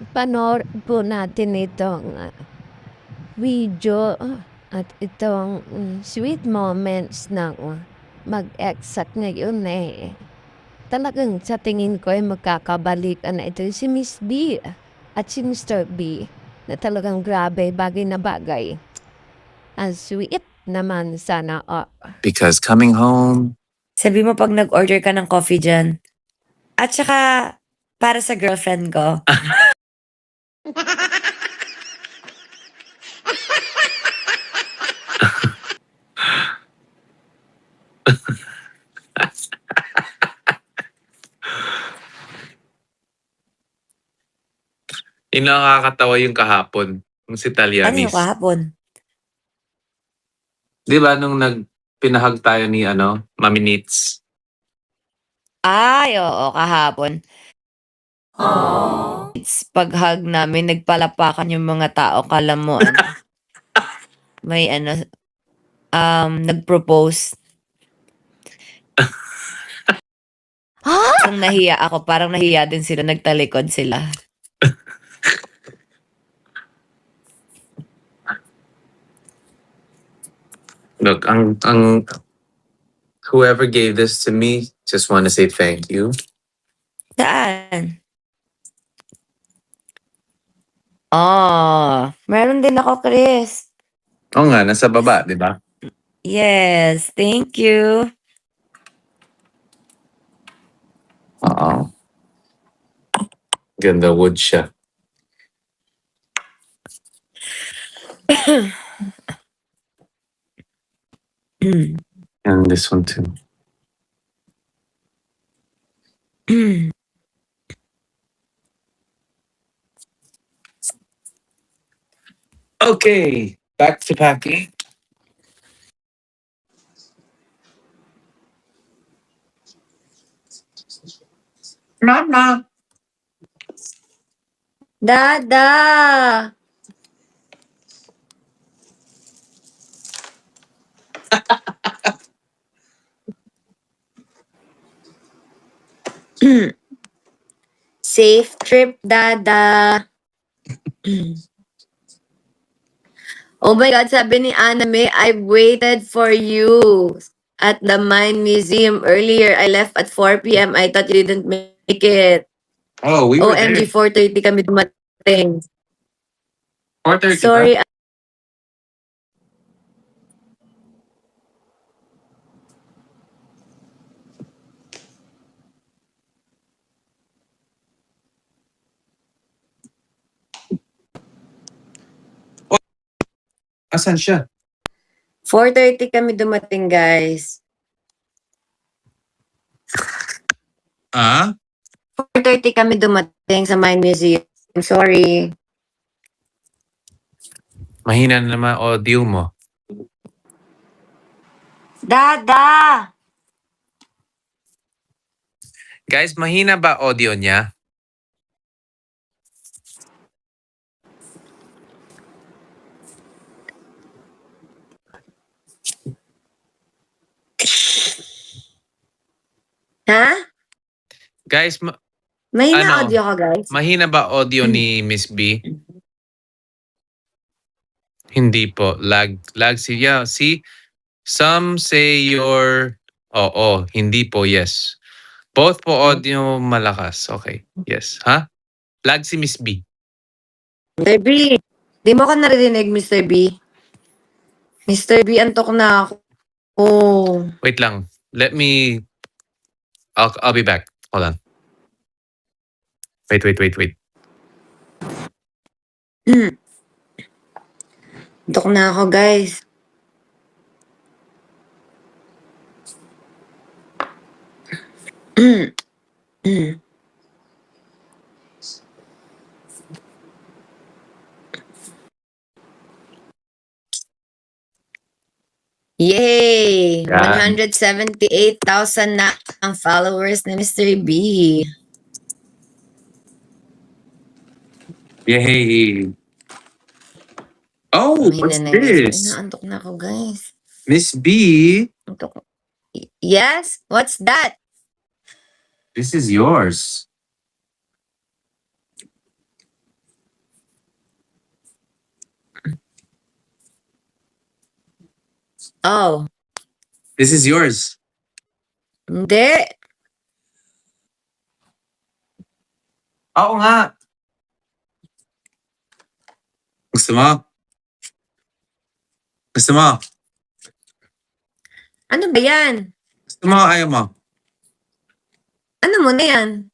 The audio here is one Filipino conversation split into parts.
Panoorin po natin itong video at itong sweet moments ng mag-ex at ngayon talagang sa tingin ko ay magkakabalikan na ito si Miss B at si Mr. B na talagang grabe, bagay na bagay. Ang sweet naman sana. Because coming home. Sabi mo pag nag-order ka ng coffee dyan. At saka, para sa girlfriend ko. Yung nakakatawa yung kahapon. Yung si Ano Talyanis. yung kahapon? Di ba nung pinahag tayo ni Mami Nits? Ay, oo, kahapon. It's pag-hug namin, nagpalapakan yung mga tao. Kala mo, may nag-propose. Parang nahiya ako, parang nahiya din sila, nagtalikod sila. Look, whoever gave this to me, just want to say thank you. Saan? Oh, meron din ako, Chris. Oo nga, nasa baba, di ba? Yes, thank you. Oo. Ganda wood siya. And this one too. Okay, back to packing. Mama. Dada! Safe trip, Dada. Oh my God, sabi ni Anna May, I waited for you at the Mine Museum earlier. I left at 4 p.m. I thought you didn't make it. Oh, we were OMG, there. 4:30 kami dumating. 4:30 Sorry. Asan siya? 4:30 kami dumating, guys. Ah? 4:30 kami dumating sa Mine Museum. I'm sorry. Mahina na naman audio mo. Dada! Guys, mahina ba audio niya? Ha? Guys, Mahina audio ka, guys? mahina ba audio ni Miss B? Hindi po. Lag siya. See? Some say Oo, hindi po, yes. Both po audio malakas. Okay, yes. Ha? Lag si Miss B. Mr. B, di mo ka naririnig, Mr. B? Mr. B, antok na ako. Oh. Wait lang. I'll be back. Hold on. Wait. Antok na ako, guys. Yay! Yan. 178,000 na ang followers ni Mr. B. Yay! Oh, what's Mahina na, guys. this? Inaantok na ako, guys. Miss B, Antok. Yes? What's that? this is yours. Oh, This is yours. hindi. Oo nga. Gusto mo? Gusto mo? Ano ba yan? Gusto mo o ayaw mo? Ano mo na yan?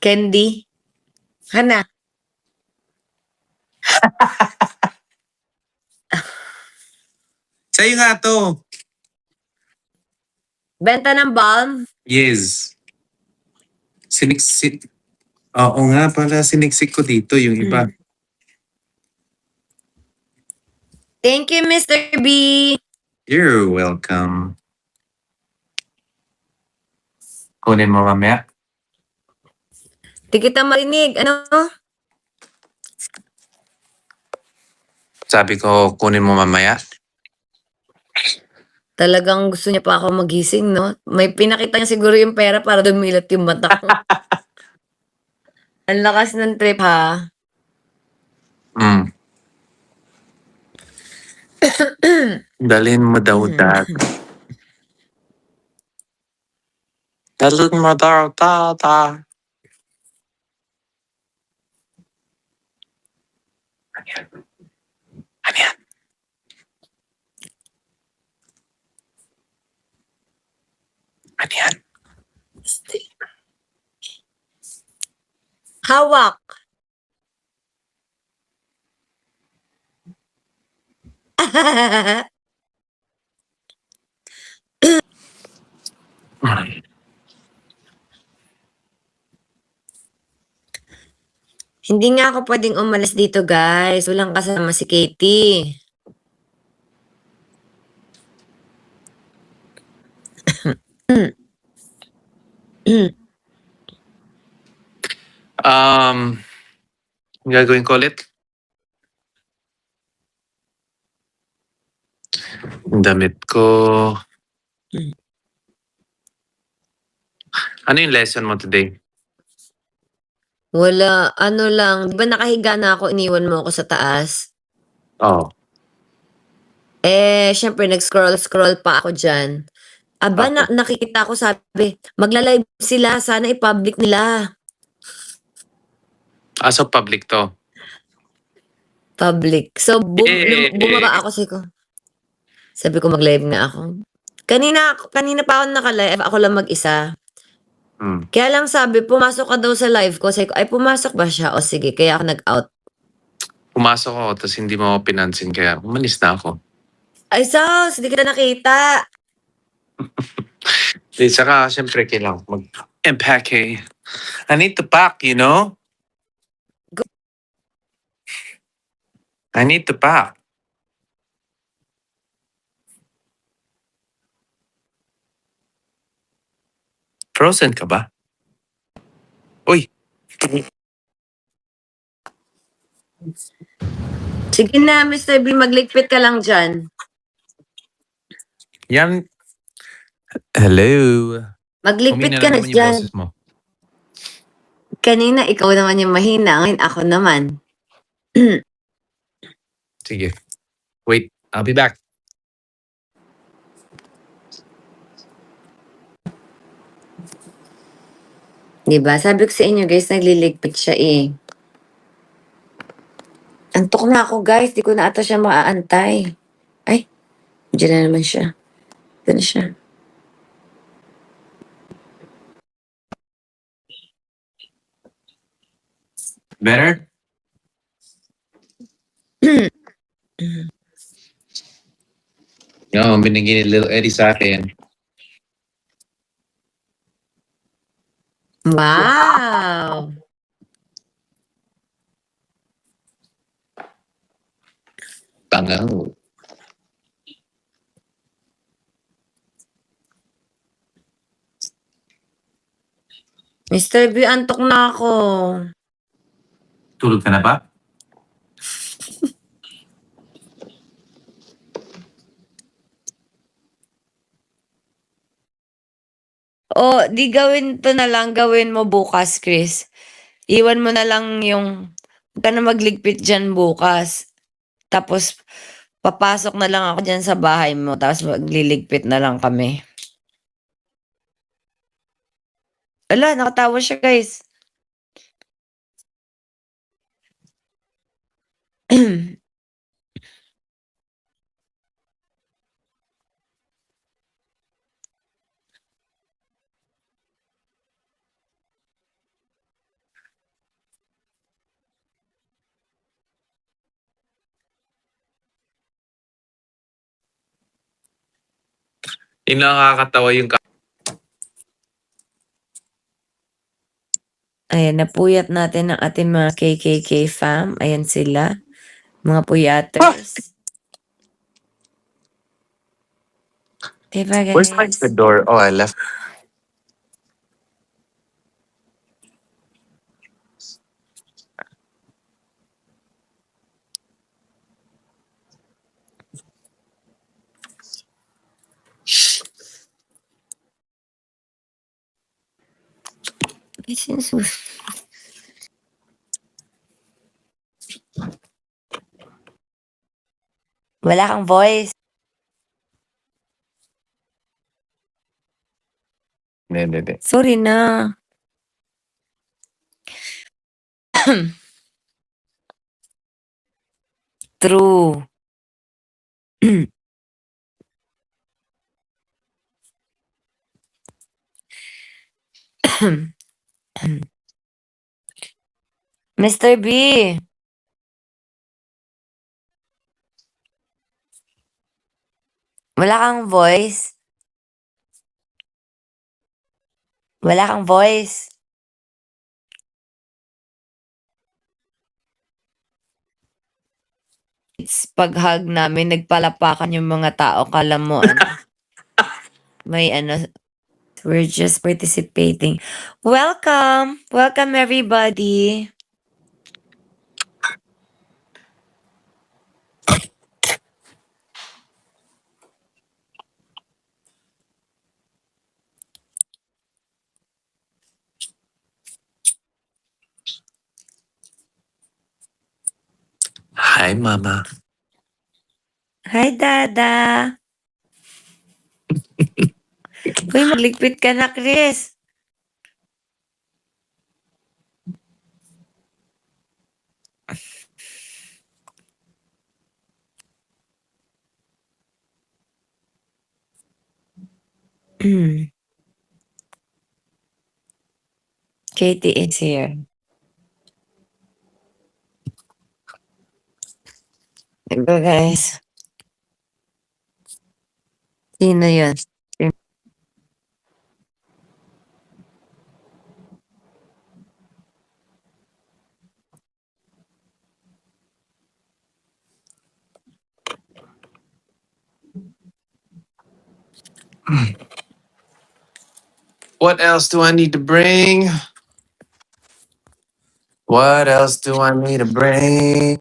Candy? Hana? Sa'yo nga to. Benta ng balm? Yes. Siniksik. Oo nga pala, siniksik ko dito yung iba. Thank you, Mr. B. You're welcome. Kunin mo mamaya. Di kita marinig. Ano? Sabi ko, kunin mo mamaya. Talagang gusto niya pa ako magising, no? May pinakita niya siguro yung pera para dumilat yung mata ko. Ang lakas ng trip, ha? Mm. Dalhin mo daw dad. Dalhin mo daw tata. Ano yan? Ano yan? Ano yan? Hawak. Hindi nga ako pwedeng umalis dito, guys. Walang kasama si Katie. Gagawin ko ulit. Damit ko. Ano yung lesson mo today? Wala, ano lang. Di ba nakahiga na ako, iniwan mo ako sa taas? Oh. Syempre, nag-scroll pa ako dyan. Aba, nakikita ko sabi, magla-live sila, sana i-public nila. So public to. Public. So, bumaba ako sabi ko mag-live nga ako. Kanina pa ako naka-live, ako lang mag-isa. Kaya lang sabi, pumasok ka daw sa live ko. Sabi ko, ay pumasok ba siya? O sige, kaya ako nag-out. Pumasok ako, tapos hindi mo ako pinansin, kaya umalis na ako. Ay sus, hindi kita nakita. Saka, syempre, kailangan mag-impact eh. I need to pack, you know? I need to pack. Frozen ka ba? Uy! Sige na, Mr. B, magligpit ka lang dyan. Yan. Hello. Magligpit ka na dyan. mo. Kanina, ikaw naman yung mahina. Ngayon, ako naman. Sige. Wait, I'll be back. Diba? Sabi ko sa inyo, guys, nagliligpit siya eh. Antok na ako, guys. Di ko na ata siya maaantay. Ay, diyan na naman siya. Ito na siya. Better? No, binigyan ni Little Eddie sa akin. Wow! Tangaw. Mr. B, antok na ako. Tulog ka na ba? O, di gawin to na lang. Gawin mo bukas, Chris. Iwan mo na lang yung... Huwag ka na magligpit dyan bukas. Tapos, Papasok na lang ako dyan sa bahay mo, tapos magliligpit na lang kami. Ala, nakatawa siya, guys. Yung nakakatawa yung Ayan, napuyat natin ang ating mga KKK fam. Ayan sila. Mga puyaters. Diba, Where's my guys? fedora? Oh, I left. Ay, sinus. Wala kang voice. Hindi. Sorry na. True. Mr. B. Wala kang voice. Wala kang voice. It's pag-hug namin, nagpalapakan yung mga tao. Kala mo, may we're just participating. Welcome! Welcome, everybody! Hi, Mama. Hi, Dada! Uy, magligpit ka na, Chris. Katie is here. Ito, guys. Sino yun? What else do I need to bring? What else do I need to bring?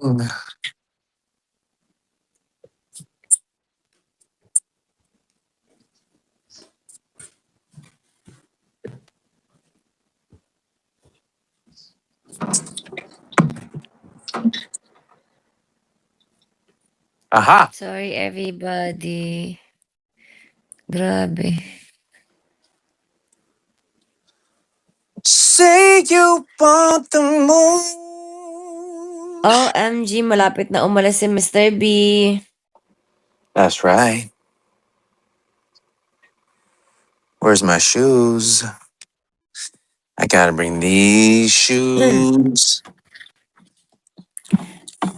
Aha! Sorry, everybody. Grabe. Say you want the moon. OMG, malapit na umalis si Mr. B. That's right. Where's my shoes? I gotta bring these shoes.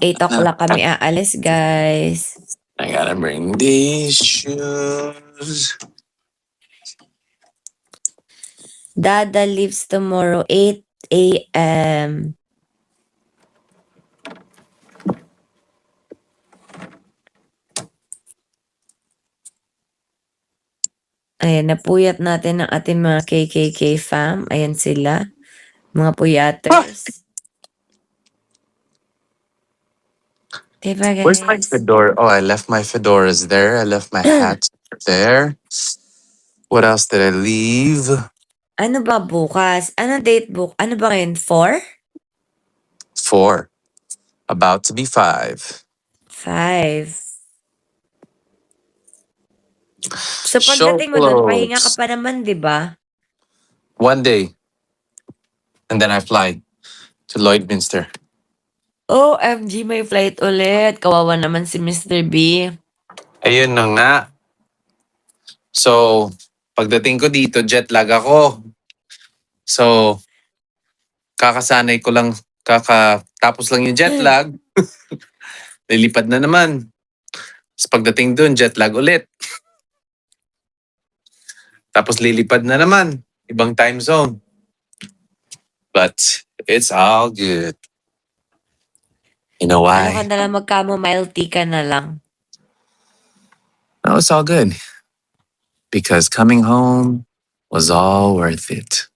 8 o'clock kami aalis, guys. I gotta bring these shoes. Dada leaves tomorrow 8 a.m. Ayan, napuyat natin ang ating mga KKK fam. Ayan sila. Mga puyaters. Diba, guys? Where's my fedora? Oh, I left my fedoras there. I left my hats there. What else did I leave? Ano ba bukas? Ano date book? Ano ba ngayon? 4? 4. About to be 5. 5. So pagdating mo dun, pahinga ka clothes. pa naman, di ba? One day. And then I fly to Lloydminster. OMG, may flight ulit. Kawawa naman si Mr. B. Ayun na nga. So, pagdating ko dito, jet lag ako. So, kakasanay ko lang, tapos lang yung jet lag. Lilipad na naman. Tapos pagdating dun, jet lag ulit. Tapos lilipad na naman. Ibang time zone. But, it's all good. You know Ano ka why? na lang, mag-chamomile tea ka na lang. No, it's all good. Because coming home was all worth it.